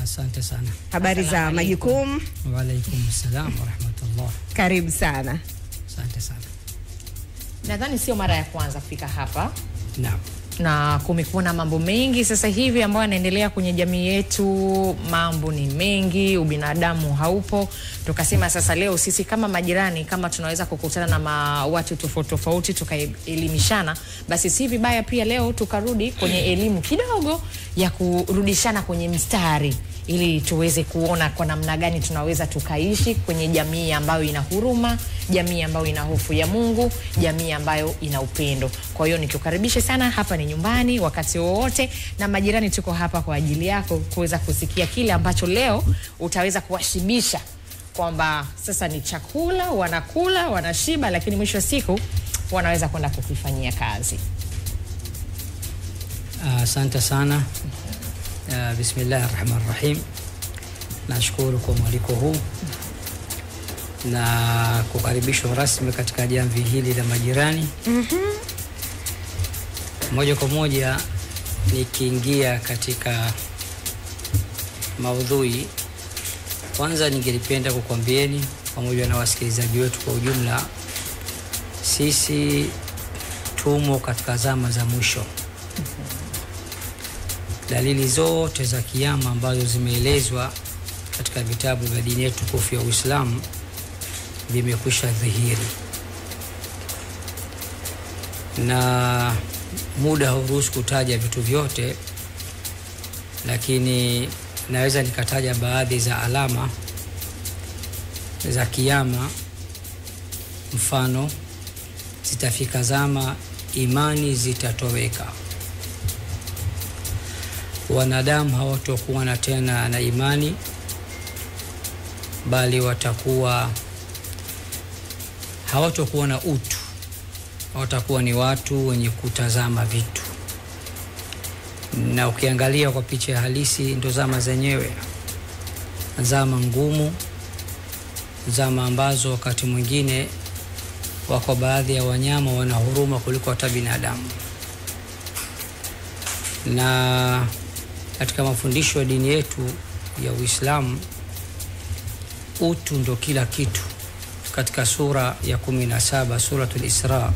Asante sana. Habari za majukumu? Wa alaykum assalam wa rahmatullah. Karibu sana. Asante sana. Nadhani sio mara ya kwanza kufika hapa. Naam. Na kumekuwa na mambo mengi sasa hivi ambayo yanaendelea kwenye jamii yetu. Mambo ni mengi, ubinadamu haupo. Tukasema sasa leo sisi kama majirani, kama tunaweza kukutana na watu tofauti tofauti tukaelimishana, basi si vibaya pia leo tukarudi kwenye elimu kidogo ya kurudishana kwenye mstari, ili tuweze kuona kwa namna gani tunaweza tukaishi kwenye jamii ambayo ina huruma, jamii ambayo ina hofu ya Mungu, jamii ambayo ina upendo. Kwa hiyo nikukaribishe sana, hapa ni nyumbani wakati wowote, na majirani tuko hapa kwa ajili yako kuweza kusikia kile ambacho leo utaweza kuwashibisha, kwamba sasa ni chakula, wanakula, wanashiba, lakini mwisho wa siku wanaweza kwenda kukifanyia kazi. Asante sana. Bismillahirrahmanirrahim. Nashukuru kwa mwaliko huu na kukaribishwa rasmi katika jamvi hili la majirani. Moja kwa moja nikiingia katika maudhui, kwanza ningelipenda kukwambieni pamoja na wasikilizaji wetu kwa ujumla, sisi tumo katika zama za mwisho. Dalili zote za kiyama ambazo zimeelezwa katika vitabu vya dini yetu tukufu ya Uislamu vimekwisha dhihiri, na muda hauruhusu kutaja vitu vyote, lakini naweza nikataja baadhi za alama za kiyama. Mfano, zitafika zama imani zitatoweka, wanadamu hawatakuwa na tena na imani, bali hawatakuwa na utu, watakuwa ni watu wenye kutazama vitu. Na ukiangalia kwa picha halisi ndo zama zenyewe, zama ngumu, zama ambazo wakati mwingine wako baadhi ya wanyama wana huruma kuliko hata binadamu. Na katika mafundisho ya dini yetu ya Uislamu, utu ndo kila kitu. Katika sura ya 17 suratul Isra,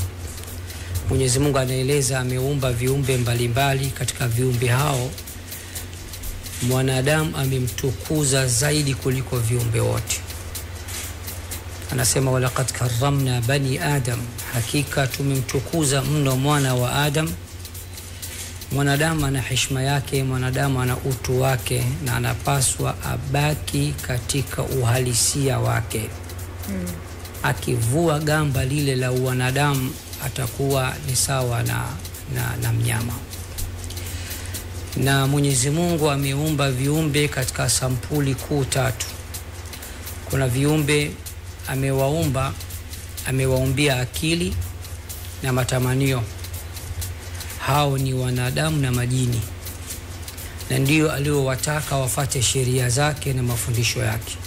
Mwenyezi Mungu anaeleza ameumba viumbe mbalimbali. Katika viumbe hao mwanadamu amemtukuza zaidi kuliko viumbe wote. Anasema walaqad karramna bani Adam, hakika tumemtukuza mno mwana wa Adam. Mwanadamu ana heshima yake, mwanadamu ana utu wake, na anapaswa abaki katika uhalisia wake. Akivua gamba lile la wanadamu atakuwa ni sawa na mnyama. Na Mwenyezi Mungu ameumba viumbe katika sampuli kuu tatu. Kuna viumbe amewaumbia akili na matamanio, hao ni wanadamu na majini, na ndio aliowataka wafate sheria zake na mafundisho yake.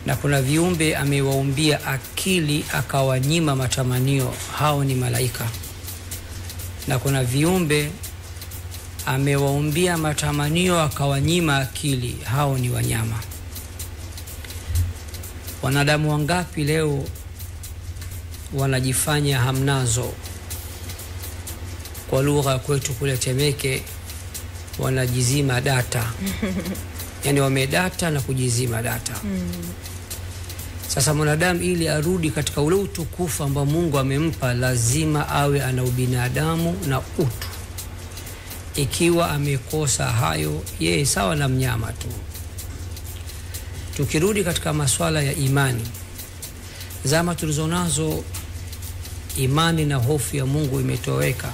Na kuna viumbe amewaumbia akili akawanyima matamanio, hao ni malaika. Na kuna viumbe amewaumbia matamanio akawanyima akili, hao ni wanyama. Wanadamu wangapi leo wanajifanya hamnazo? Kwa lugha kwetu kule Temeke wanajizima data. Yani wamedata na kujizima data. Sasa mwanadamu ili arudi katika ule utukufu ambao Mungu amempa, lazima awe ana ubinadamu na utu. Ikiwa amekosa hayo, yeye sawa na mnyama tu. Tukirudi katika masuala ya imani, zama tulizonazo imani na hofu ya Mungu imetoweka.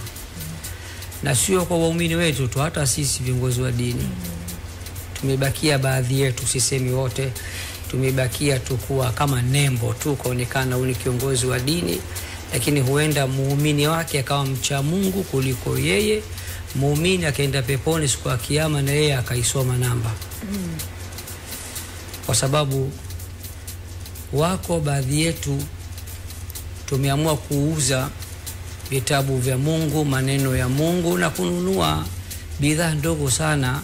Na sio kwa waumini wetu tu, hata sisi viongozi wa dini tumebakia, baadhi yetu, sisemi wote, tumebakia tu kuwa kama nembo tu, kuonekana huyu ni kiongozi wa dini, lakini huenda muumini wake akawa mcha Mungu kuliko yeye. Muumini akaenda peponi siku ya kiyama na yeye akaisoma namba. Kwa sababu wako baadhi yetu tumeamua kuuza vitabu vya Mungu, maneno ya Mungu, na kununua bidhaa ndogo sana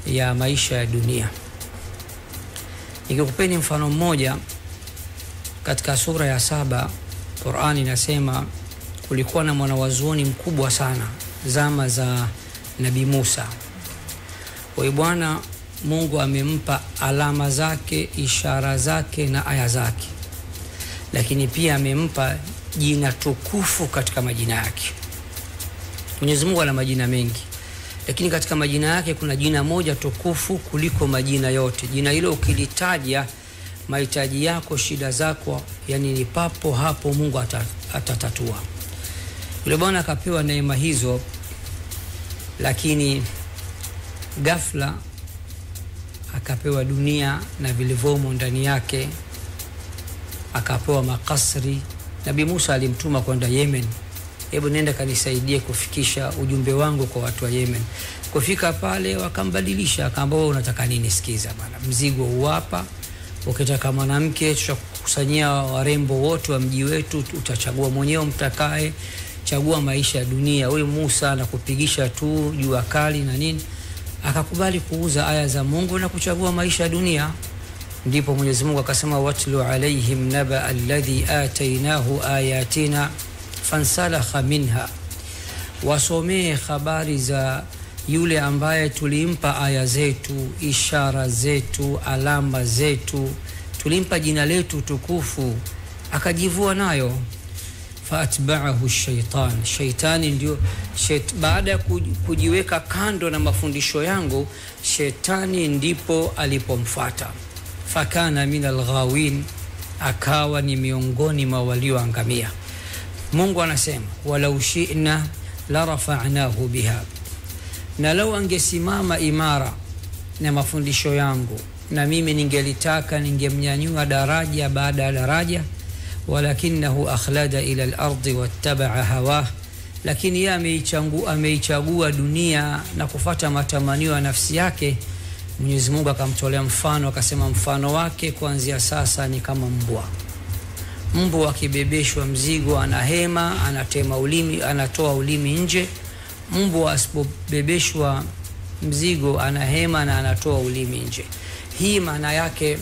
ya maisha ya dunia. Nikikupeni mfano mmoja, katika sura ya 7 Qur'an inasema kulikuwa na mwanawazuoni mkubwa sana zama za Nabii Musa. Huyu bwana Mungu amempa alama zake, ishara zake na aya zake, lakini pia amempa jina tukufu katika majina yake. Mwenyezi Mungu ana majina mengi, lakini katika majina yake kuna jina moja tukufu kuliko majina yote. Jina hilo ukilitaja mahitaji yako, shida zako, yani ni papo hapo Mungu atatatua. Yule bwana akapewa neema hizo, lakini ghafla akapewa dunia na vilivyomo ndani yake, akapewa makasri. Nabii Musa alimtuma kwenda Yemen, hebu nenda kanisaidie kufikisha ujumbe wangu kwa watu wa Yemen. Kufika pale wakambadilisha, akaambia unataka nini? Sikiza bwana, mzigo uwapa, ukitaka mwanamke tutakusanyia warembo wote wa mji wetu, utachagua mwenyewe mtakaye, chagua maisha ya dunia. Huyu Musa anakupigisha tu jua kali na nini, akakubali kuuza aya za Mungu na kuchagua maisha ya dunia. Ndipo Mwenyezi Mungu akasema, watlu alaihim naba alladhi atainahu ayatina fansalakha minha, wasomee habari za yule ambaye tulimpa aya zetu, ishara zetu, alama zetu, tulimpa jina letu tukufu, akajivua nayo. Faatba'ahu shaitan, shaitani ndio baada ya kujiweka kando na mafundisho yangu, shetani ndipo alipomfuata. Fakana minal ghawin, akawa ni miongoni mwa walioangamia. Mungu anasema, walau shi'na la rafa'nahu biha, na lau angesimama imara na mafundisho yangu, na mimi ningelitaka ningemnyanyua daraja baada ya daraja. Walakinahu akhlada ila al-ardi wattaba'a hawah, lakini yeye ameichagua dunia na kufuata matamanio ya nafsi yake. Mwenyezi Mungu akamtolea mfano, akasema mfano wake kuanzia sasa ni kama mbwa. Mbwa akibebeshwa mzigo anahema, anatema ulimi, anatoa ulimi nje. Mbwa asipobebeshwa mzigo anahema na anatoa ulimi nje. Hii maana yake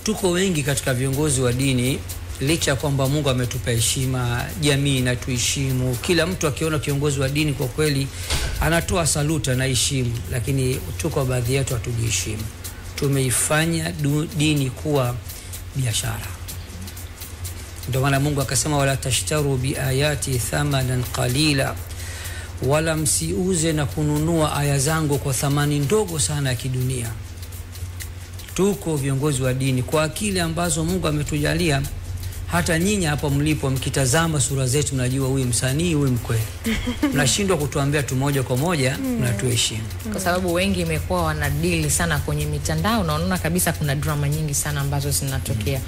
tuko wengi katika viongozi wa dini, licha kwamba Mungu ametupa heshima, jamii na tuheshimu, kila mtu akiona kiongozi wa dini kwa kweli anatoa saluta na heshima, lakini tuko baadhi yetu hatujiheshimu. Tumeifanya dini kuwa biashara. Ndio maana Mungu akasema, wala tashtaru biayati thamanan qalila, wala msiuze na kununua aya zangu kwa thamani ndogo sana ya kidunia. Tuko viongozi wa dini kwa akili ambazo Mungu ametujalia. Hata nyinyi hapa mlipo mkitazama sura zetu mnajua huyu msanii, huyu mkweli. Mnashindwa kutuambia tu moja kwa moja, mnatuheshimu. Kwa sababu wengi imekuwa wanadili sana kwenye mitandao, na unaona kabisa kuna drama nyingi sana ambazo zinatokea.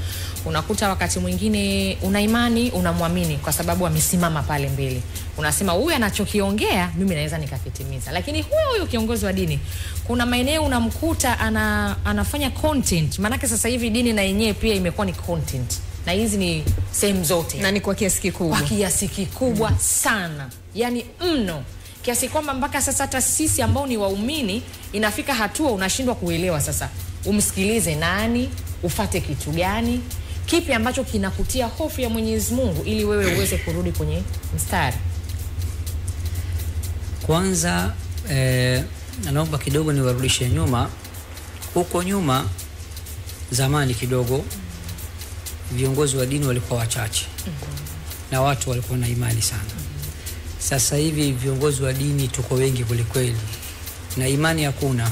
Unakuta wakati mwingine una imani, unamwamini kwa sababu amesimama pale mbele. Unasema huyu anachokiongea mimi naweza nikakitimiza. Lakini huyo kiongozi wa dini, kuna maeneo unamkuta anafanya content. Maana sasa hivi dini na yenyewe pia imekuwa ni content. Na hizi ni sehemu zote. Na ni kwa kiasi kikubwa. Kwa kiasi kikubwa sana. Yani mno. Kiasi kwamba mpaka sasa hata sisi ambao ni waumini inafika hatua unashindwa kuelewa sasa. Umsikilize nani, ufate kitu gani, kipi ambacho kinakutia hofu ya Mwenyezi Mungu ili wewe uweze kurudi kwenye mstari. Kwanza naomba kidogo niwarudishe nyuma. Huko nyuma zamani kidogo viongozi wa dini walikuwa wachache. Na watu walikuwa na imani sana. Sasa hivi viongozi wa dini tuko wengi kweli na imani hakuna.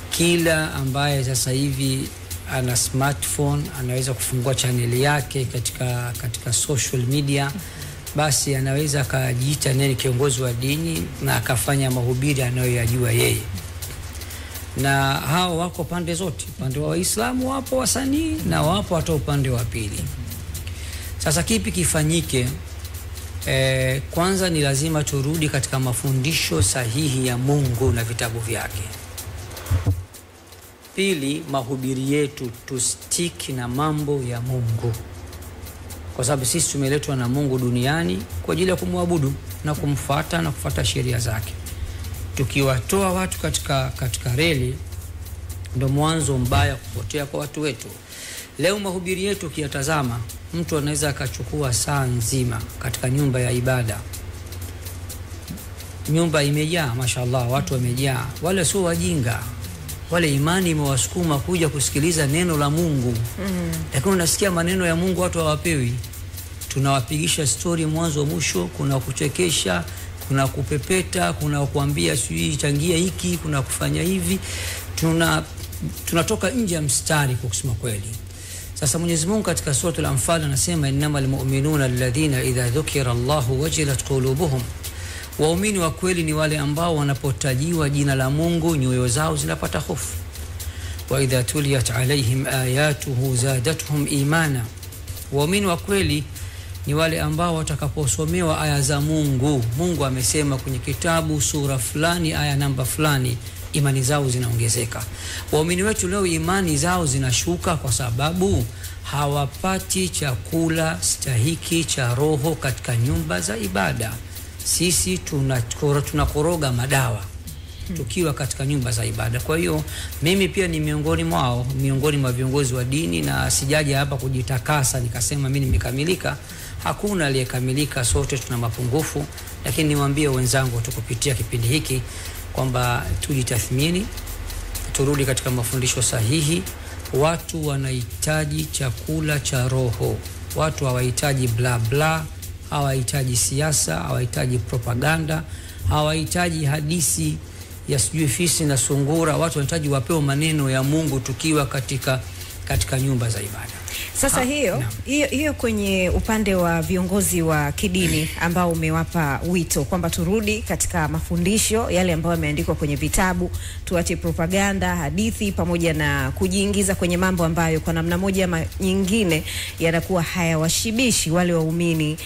Kila ambaye sasa hivi ana smartphone anaweza kufungua channel yake katika social media, basi anaweza akajiita nani kiongozi wa dini na akafanya mahubiri anayoyajua yeye. Na hao wako pande zote, pande wa Waislamu wapo, wasanii, na wapo hata upande wa pili. Sasa kipi kifanyike? Kwanza ni lazima turudi katika mafundisho sahihi ya Mungu na vitabu vyake. Pili, mahubiri yetu tustiki na mambo ya Mungu, kwa sababu sisi tumeletwa na Mungu duniani kwa ajili ya kumwabudu na kumfuata na kufuata sheria zake. Tukiwatoa watu katika reli, ndo mwanzo mbaya kupotea kwa watu wetu. Leo mahubiri yetu ukiyatazama, mtu anaweza akachukua saa nzima katika nyumba ya ibada. Nyumba imejaa, mashallah, watu wamejaa. Wale sio wajinga, wale imani imewasukuma kuja kusikiliza neno la Mungu. Lakini unasikia maneno ya Mungu watu hawapewi. Tunawapigisha story mwanzo mwisho, kuna kuchekesha, kuna kupepeta, kuna kuambia sijui changia hiki, kuna kufanya hivi. Tunatoka nje ya mstari kwa kusema kweli. Sasa Mwenyezi Mungu katika sura Al-Anfal anasema innamal mu'minuna alladhina idha dhukira Allahu wajilat qulubuhum. Waumini wa kweli ni wale ambao wanapotajiwa jina la Mungu nyoyo zao zinapata hofu. Wa idha tuliyat alaihim ayatuhu zadatuhum imana. Waumini wa kweli ni wale ambao watakaposomewa aya za Mungu, Mungu amesema kwenye kitabu sura fulani aya namba fulani, imani zao zinaongezeka. Waumini wetu leo imani zao zinashuka kwa sababu hawapati chakula stahiki cha roho katika nyumba za ibada. Sisi tunakoroga madawa tukiwa katika nyumba za ibada. Kwa hiyo mimi pia ni miongoni mwa viongozi wa dini, na sijaja hapa kujitakasa nikasema mimi nimekamilika. Hakuna aliyekamilika, sote tuna mapungufu, lakini niwaambie wenzangu tukupitia kipindi hiki kwamba tujitathmini, turudi katika mafundisho sahihi. Watu wanahitaji chakula cha roho. Watu hawahitaji bla bla, hawahitaji siasa, hawahitaji propaganda, hawahitaji hadithi ya sijui fisi na sungura. Watu wanahitaji wapewe maneno ya Mungu tukiwa katika nyumba za ibada. Sasa hiyo kwenye upande wa viongozi wa kidini ambao umewapa wito kwamba turudi katika mafundisho yale ambayo yameandikwa kwenye vitabu, tuache propaganda, hadithi pamoja na kujiingiza kwenye mambo ambayo kwa namna moja ama nyingine yanakuwa hayawashibishi wale waumini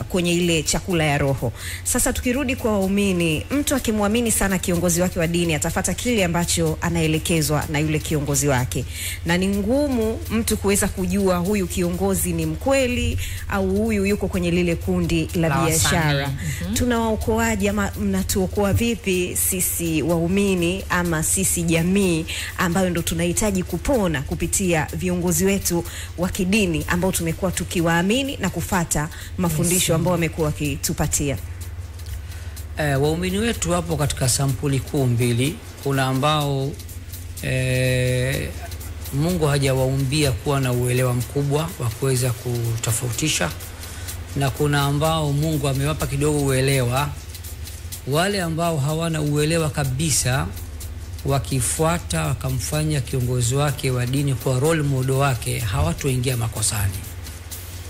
kwenye ile chakula ya roho. Sasa tukirudi kwa waumini, mtu akimwamini sana kiongozi wake wa dini atafata kile ambacho anaelekezwa na yule kiongozi wake, na ni ngumu mtu kuweza kujua huyu kiongozi ni mkweli au huyu yuko kwenye lile kundi la biashara. Tunawaokoaje ama mnatuokoa vipi sisi waumini ama sisi jamii ambayo ndo tunahitaji kupona kupitia viongozi wetu wa kidini ambao tumekuwa tukiwaamini na kufata mafundisho ambao wamekuwa wakitupatia? Waumini wetu wapo katika sampuli kuu mbili. Kuna ambao Mungu hajawaumbia kuwa na uelewa mkubwa wa kuweza kutofautisha, na kuna ambao Mungu amewapa kidogo uelewa. Wale ambao hawana uelewa kabisa, wakifuata wakamfanya kiongozi wake wa dini kwa role model wake, hawatoingia makosani,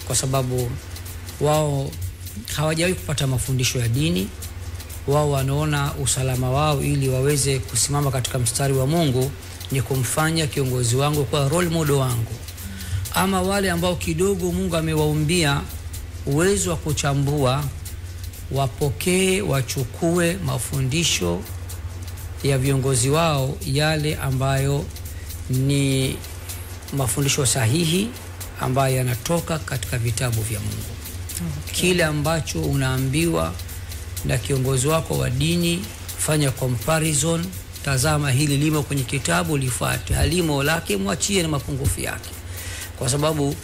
kwa sababu wao hawajawahi kupata mafundisho ya dini. Wao wanaona usalama wao ili waweze kusimama katika mstari wa Mungu ni kumfanya kiongozi wangu kwa role model wangu. Ama wale ambao kidogo Mungu amewaumbia uwezo wa kuchambua, wapokee, wachukue mafundisho ya viongozi wao, yale ambayo ni mafundisho sahihi ambayo yanatoka katika vitabu vya Mungu. Kile ambacho unaambiwa na kiongozi wako wa dini, fanya comparison. Tazama hili limo kwenye kitabu, lifuate. Halimo lake mwachie na mapungufu yake, kwa sababu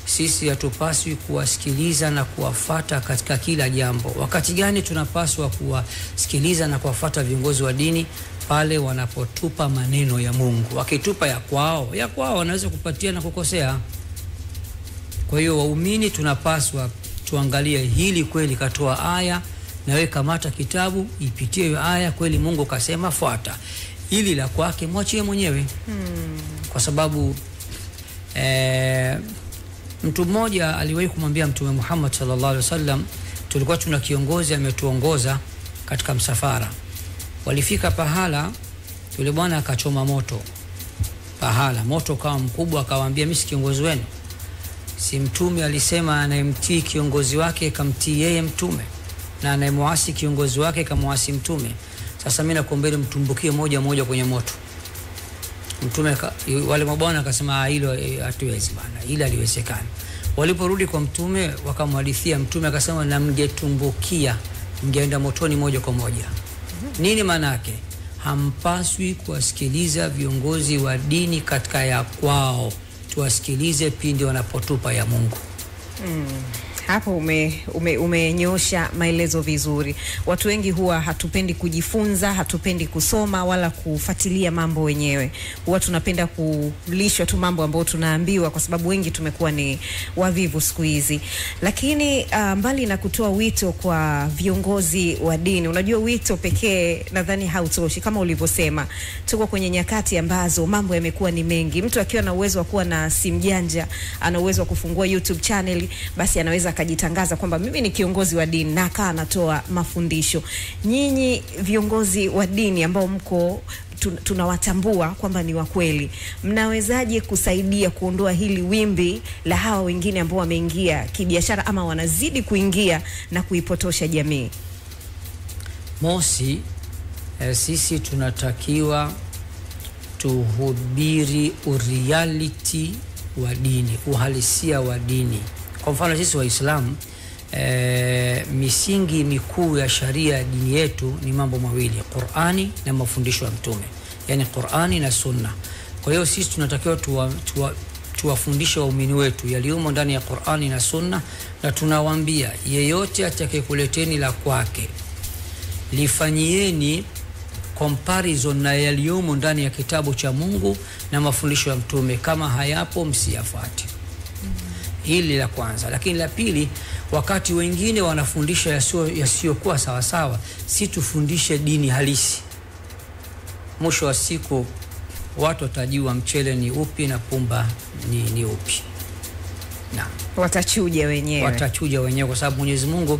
sisi hatupaswi kuwasikiliza na kuwafata katika kila jambo. Wakati gani tunapaswa kuwasikiliza na kuwafata viongozi wa dini? Pale wanapotupa maneno ya Mungu. Wakitupa ya kwao wanaweza kupatia na kukosea. Kwa hiyo waumini tunapaswa tuangalie hili kweli katoa aya, na wewe kamata kitabu, ipitie hiyo aya, kweli Mungu kasema, fuata. Hili la kwake mwachie mwenyewe. Kwa sababu mtu mmoja aliwahi kumwambia Mtume Muhammad sallallahu alaihi wasallam, tulikuwa tuna kiongozi ametuongoza katika msafara. Walifika pahala, yule bwana akachoma moto. Pahala moto kama mkubwa, akawaambia mimi si kiongozi wenu. Si Mtume alisema anayemtii kiongozi wake kamtii yeye Mtume, na anayemuasi kiongozi wake kamuasi Mtume. Sasa mimi nakuombeni mtumbukie moja kwenye moto. Mtume wale mabwana akasema hilo hatuwezi bana, ila aliwezekana. Waliporudi kwa Mtume wakamhadithia Mtume, akasema na mngetumbukia mngeenda motoni moja kwa moja. Nini manake? Hampaswi kuwasikiliza viongozi wa dini katika ya tuwasikilize pindi wanapotupa ya Mungu. Hapo umenyosha maelezo vizuri. Watu wengi huwa hatupendi kujifunza, hatupendi kusoma wala kufuatilia mambo wenyewe. Huwa tunapenda kulishwa tu mambo ambayo tunaambiwa, kwa sababu wengi tumekuwa ni wavivu siku hizi. Lakini mbali na kutoa wito kwa viongozi wa dini, unajua wito pekee nadhani hautoshi. Kama ulivyosema, tuko kwenye nyakati ambazo mambo yamekuwa ni mengi. Mtu akiwa na uwezo wa kuwa na simu janja, ana uwezo wa kufungua YouTube channel, basi anaweza akajitangaza kwamba mimi ni kiongozi wa dini na akaa anatoa mafundisho. Nyinyi viongozi wa dini ambao mko tunawatambua kwamba ni wa kweli, mnawezaje kusaidia kuondoa hili wimbi la hawa wengine ambao wameingia kibiashara ama wanazidi kuingia na kuipotosha jamii? Mosi, sisi tunatakiwa tuhubiri reality wa dini, uhalisia wa dini. Kwa mfano sisi Waislamu, misingi mikuu ya sharia ya dini yetu ni mambo mawili: Qur'ani na mafundisho ya Mtume, yani Qur'ani na Sunna. Kwa hiyo sisi tunatakiwa tuwafundishe waumini wetu yaliyomo ndani ya Qur'ani na Sunna, na tunawaambia yeyote atakayekuleteni la kwake, lifanyieni comparison na yaliyomo ndani ya kitabu cha Mungu na mafundisho ya Mtume. Kama hayapo, msiyafuate. Hili la kwanza. Lakini la pili, wakati wengine wanafundisha yasiyokuwa sawa sawa, si tufundishe dini halisi. Mwisho wa siku watu watajua mchele ni upi na pumba ni upi. Na watachuja wenyewe, kwa sababu Mwenyezi Mungu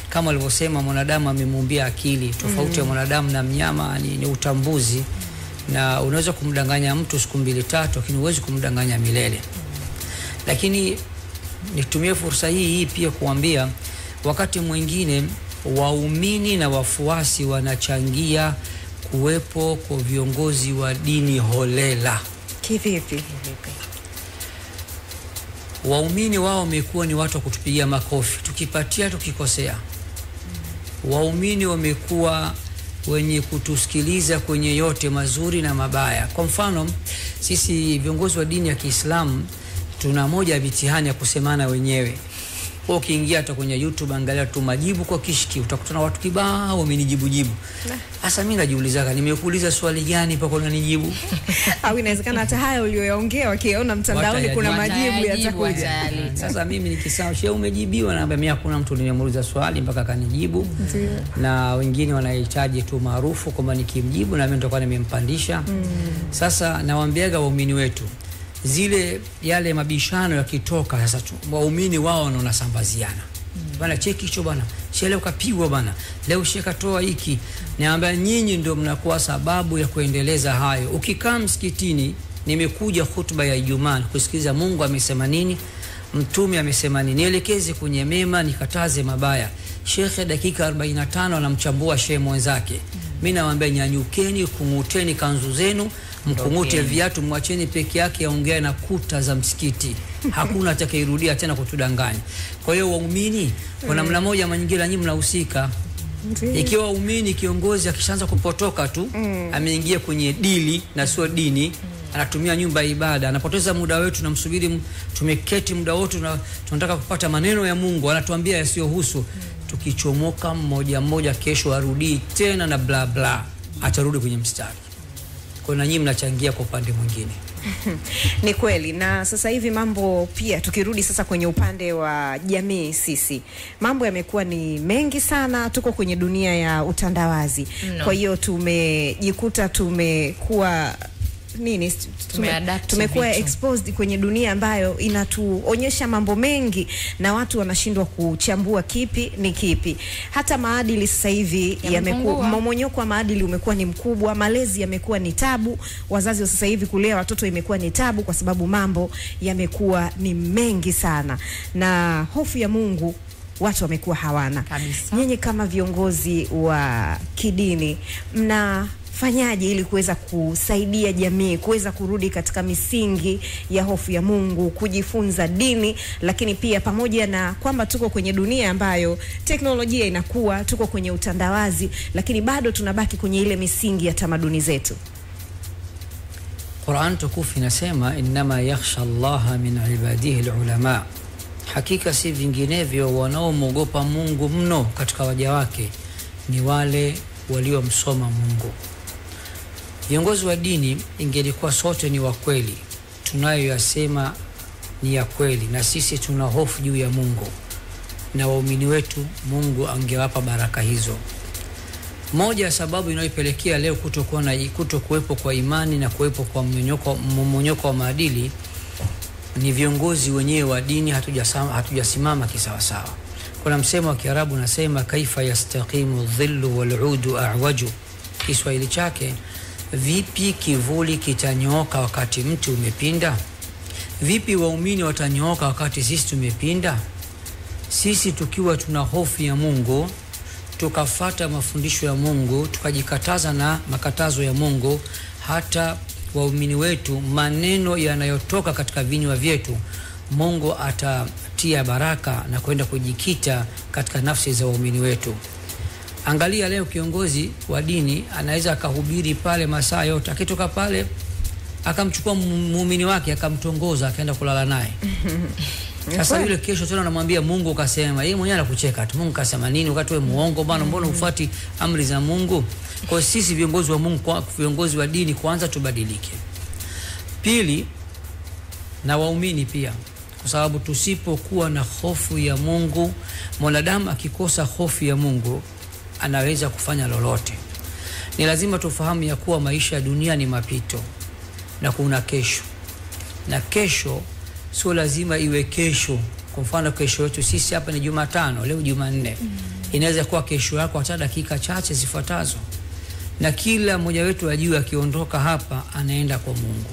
kama alivyosema, mwanadamu amemuumbia akili. Tofauti ya mwanadamu na mnyama ni utambuzi, na unaweza kumdanganya mtu siku 2-3, lakini huwezi kumdanganya milele. Lakini nitumie fursa hii pia kuambia, wakati mwingine waumini na wafuasi wanachangia kuwepo kwa viongozi wa dini holela. Kivipi? Waumini wao wamekuwa ni watu wa kutupigia makofi tukipatia, tukikosea. Waumini wamekuwa wenye kutusikiliza kwenye yote mazuri na mabaya. Kwa mfano, sisi viongozi wa dini ya Kiislamu tuna moja ya mitihani ya kusemana wenyewe. Ukiingia hata kwenye YouTube, angalia tu majibu kwa kishki, utakutana watu kibao wamenijibu. Sasa mimi najiuliza, nimekuuliza swali gani mpaka unanijibu? Au inawezekana hata haya uliyoyaongea wakiona mtandaoni kuna majibu yatakuja. Sasa mimi nikisema shehe umejibiwa, naambia mimi hakuna mtu nimemuuliza swali mpaka kanijibu. Na wengine wanahitaji tu maarufu kwamba nikimjibu na mimi nitakuwa nimempandisha. Sasa nawaambiaga waumini wetu, yale mabishano yakitoka, sasa waumini wao wanasambaziana. Bana cheki hicho bana, shele ukapigwa bana, leo sheka toa hiki. Naambia nyinyi ndio mnakuwa sababu ya kuendeleza hayo. Ukikaa msikitini, nimekuja hutuba ya Ijumaa kusikiliza Mungu amesema nini, Mtume amesema nini, nielekeze kwenye mema, nikataze mabaya. Shekhe dakika 45 anamchambua shehe mwenzake. Mimi nawaambia nyanyukeni, kunguteni kanzu zenu, mkungute viatu, mwacheni peke yake aongee na kuta za msikiti. Hakuna atakayerudia tena kutudanganya. Kwa hiyo waumini, kwa namna moja ama nyingine nyinyi mnahusika. Ikiwa waumini kiongozi akishaanza kupotoka tu, ameingia kwenye dili na sio dini, anatumia nyumba ya ibada, anapoteza muda wetu, na msubiri tumeketi muda wote na tunataka kupata maneno ya Mungu, anatuambia yasiyohusu. Tukichomoka mmoja, kesho arudi tena na bla bla, atarudi kwenye mstari. Kwa hiyo nyinyi mnachangia kwa upande mwingine. Ni kweli. Na sasa hivi mambo pia, tukirudi sasa kwenye upande wa jamii, sisi mambo yamekuwa ni mengi sana, tuko kwenye dunia ya utandawazi. Kwa hiyo tumejikuta tumekuwa tumekuwa exposed kwenye dunia ambayo inatuonyesha mambo mengi, na watu wanashindwa kuchambua kipi ni kipi. Hata maadili sasa hivi yamekuwa, mmomonyoko wa maadili umekuwa ni mkubwa, malezi yamekuwa ni tabu. Wazazi wa sasa hivi kulea watoto imekuwa ni tabu, kwa sababu mambo yamekuwa ni mengi sana, na hofu ya Mungu watu wamekuwa hawana kabisa. Nyinyi kama viongozi wa kidini, tunafanyaje ili kuweza kusaidia jamii kuweza kurudi katika misingi ya hofu ya Mungu, kujifunza dini, lakini pia pamoja na kwamba tuko kwenye dunia ambayo teknolojia inakuwa, tuko kwenye utandawazi, lakini bado tunabaki kwenye ile misingi ya tamaduni zetu. Qur'an tukufu inasema innama yakhsha Allaha min ibadihi alulama, hakika si vinginevyo wanaomwogopa Mungu mno katika waja wake ni wale waliomsoma Mungu. Viongozi wa dini, ingelikuwa sote ni wa kweli, tunayoyasema ni ya kweli, na sisi tuna hofu juu ya Mungu na waumini wetu, Mungu angewapa baraka hizo. Moja ya sababu inayopelekea leo kutokuwepo kwa imani na kuwepo kwa mmonyoko wa maadili ni viongozi wenyewe wa dini hatujasimama kisawasawa. Kuna msemo wa Kiarabu unasema kaifa yastaqimu dhillu wal udu a'waju. Kiswahili chake, vipi kivuli kitanyooka wakati mti umepinda? Vipi waumini watanyooka wakati sisi tumepinda? Sisi tukiwa tuna hofu ya Mungu, tukafata mafundisho ya Mungu, tukajikataza na makatazo ya Mungu, hata waumini wetu, maneno yanayotoka katika vinywa vyetu, Mungu atatia baraka na kwenda kujikita katika nafsi za waumini wetu. Angalia leo kiongozi wa dini anaweza akahubiri pale masaa yote, akitoka pale akamchukua muumini wake akamtongoza akaenda kulala naye. Sasa yule kesho tena anamwambia Mungu kasema, yeye mwenyewe anakucheka tu. Mungu kasema nini wakati wewe muongo bwana, mbona ufuati amri za Mungu? Kwa sisi viongozi wa Mungu, kwa viongozi wa dini, kwanza tubadilike. Pili, na waumini pia, kwa sababu tusipokuwa na hofu ya Mungu, mwanadamu akikosa hofu ya Mungu anaweza kufanya lolote. Ni lazima tufahamu ya kuwa maisha ya dunia ni mapito na kuna kesho, na kesho sio lazima iwe kesho. Kwa mfano kesho yetu sisi hapa ni Jumatano, leo Jumanne. Inaweza kuwa kesho yako hata dakika chache zifuatazo. Na kila mmoja wetu ajue akiondoka hapa anaenda kwa Mungu,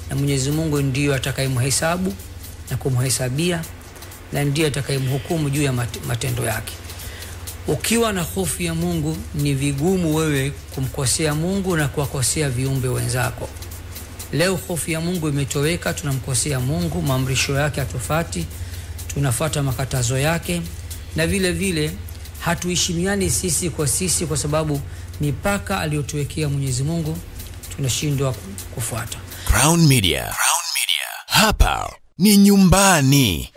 na Mwenyezi Mungu ndiyo atakayemhesabu na kumhesabia, na ndiye atakayemhukumu juu ya matendo yake. Ukiwa na hofu ya Mungu, ni vigumu wewe kumkosea Mungu na kuwakosea viumbe wenzako. Leo hofu ya Mungu imetoweka, tunamkosea Mungu, maamrisho yake hatufati, tunafuata makatazo yake, na vile vile hatuheshimiani sisi kwa sababu mipaka aliyotuwekea Mwenyezi Mungu tunashindwa kufuata. Crown Media. Hapa ni nyumbani.